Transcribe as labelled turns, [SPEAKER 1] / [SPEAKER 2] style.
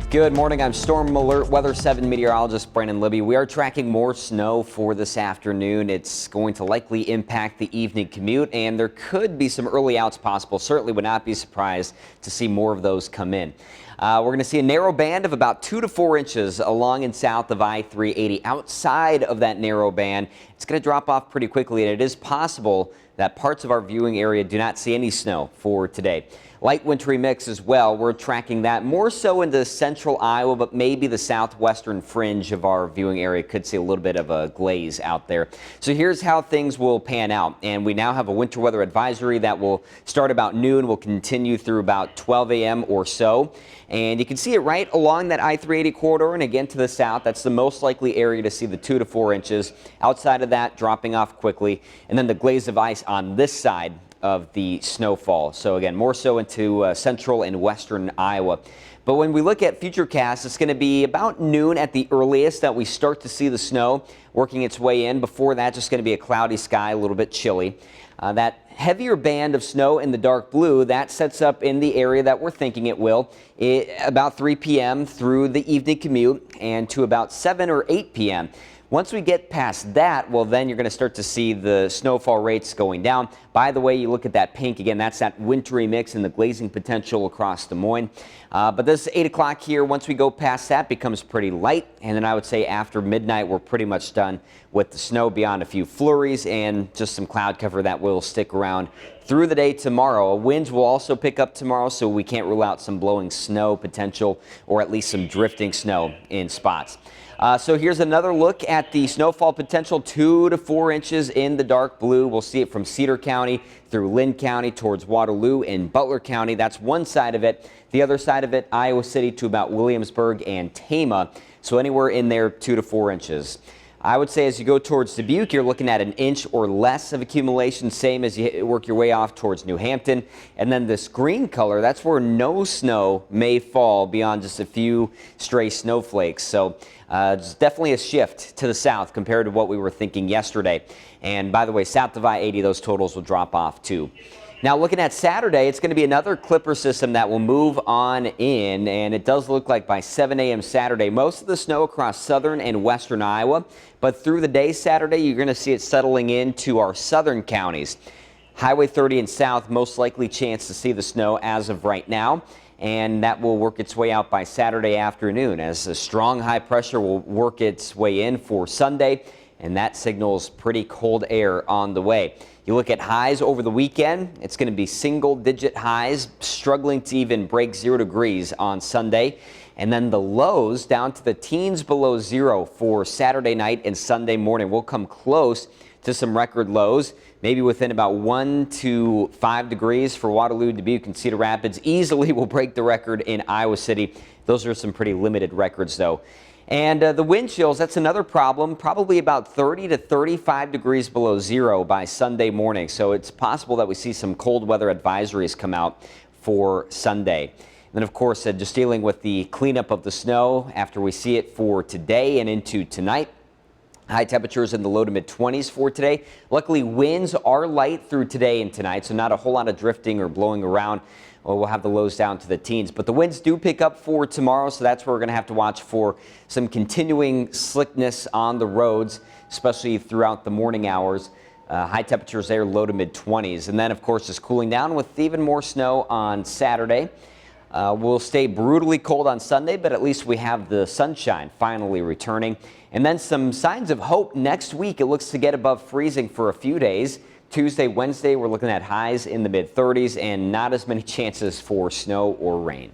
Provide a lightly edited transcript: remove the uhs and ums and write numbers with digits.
[SPEAKER 1] Good morning. I'm Storm Alert Weather 7 meteorologist Brandon Libby. We are tracking more snow for this afternoon. It's going to likely impact the evening commute, and there could be some early outs possible. Certainly would not be surprised to see more of those come in. We're going to see a narrow band of about 2 to 4 inches along and south of I-380. Outside of that narrow band, it's going to drop off pretty quickly, and it is possible that parts of our viewing area do not see any snow for today. Light wintry mix as well. We're tracking that more so into central Iowa, but maybe the southwestern fringe of our viewing area could see a little bit of a glaze out there. So here's how things will pan out. And we now have a winter weather advisory that will start about noon, will continue through about 12 a.m. or so. And you can see it right along that I-380 corridor and again to the south. That's the most likely area to see the 2 to 4 inches. Outside of that, dropping off quickly. And then the glaze of ice on this side of the snowfall. So again, more so into central and western Iowa. But when we look at futurecasts, it's going to be about noon at the earliest that we start to see the snow working its way in. Before that, just going to be a cloudy sky, a little bit chilly. That heavier band of snow in the dark blue, that sets up in the area that we're thinking it will, about 3 p.m. through the evening commute and to about 7 or 8 p.m. Once we get past that, well, then you're going to start to see the snowfall rates going down. By the way, you look at that pink again, that's that wintry mix and the glazing potential across Des Moines. But this 8 o'clock here, once we go past that, becomes pretty light. And then I would say after midnight, we're pretty much done with the snow beyond a few flurries and just some cloud cover that will stick around through the day tomorrow. Winds will also pick up tomorrow, so we can't rule out some blowing snow potential or at least some drifting snow in spots. So here's another look at the snowfall potential, 2 to 4 inches in the dark blue. We'll see it from Cedar County through Lynn County towards Waterloo and Butler County. That's one side of it. The other side of it, Iowa City to about Williamsburg and Tama. So anywhere in there, 2 to 4 inches. I would say as you go towards Dubuque, you're looking at an inch or less of accumulation, same as you work your way off towards New Hampton. And then this green color, that's where no snow may fall beyond just a few stray snowflakes. So it's definitely a shift to the south compared to what we were thinking yesterday. And by the way, south of I-80, those totals will drop off too. Now looking at Saturday, it's going to be another Clipper system that will move on in, and it does look like by 7 a.m. Saturday, most of the snow across southern and western Iowa, but through the day Saturday, you're going to see it settling into our southern counties. Highway 30 and south, most likely chance to see the snow as of right now, and that will work its way out by Saturday afternoon as a strong high pressure will work its way in for Sunday, and that signals pretty cold air on the way. You look at highs over the weekend, it's going to be single-digit highs, struggling to even break 0 degrees on Sunday. And then the lows down to the teens below 0 for Saturday night and Sunday morning. We'll come close to some record lows, maybe within about 1 to 5 degrees for Waterloo, Dubuque, and Cedar Rapids. Easily will break the record in Iowa City. Those are some pretty limited records, though. And the wind chills, that's another problem, probably about 30 to 35 degrees below 0 by Sunday morning. So it's possible that we see some cold weather advisories come out for Sunday. And then, of course, just dealing with the cleanup of the snow after we see it for today and into tonight. High temperatures in the low to mid 20s for today. Luckily, winds are light through today and tonight, so not a whole lot of drifting or blowing around. Well, we'll have the lows down to the teens, but the winds do pick up for tomorrow, so that's where we're going to have to watch for some continuing slickness on the roads, especially throughout the morning hours. High temperatures there, low to mid 20s. And then, of course, just cooling down with even more snow on Saturday. We'll stay brutally cold on Sunday, but at least we have the sunshine finally returning. And then some signs of hope next week. It looks to get above freezing for a few days. Tuesday, Wednesday, we're looking at highs in the mid 30s and not as many chances for snow or rain.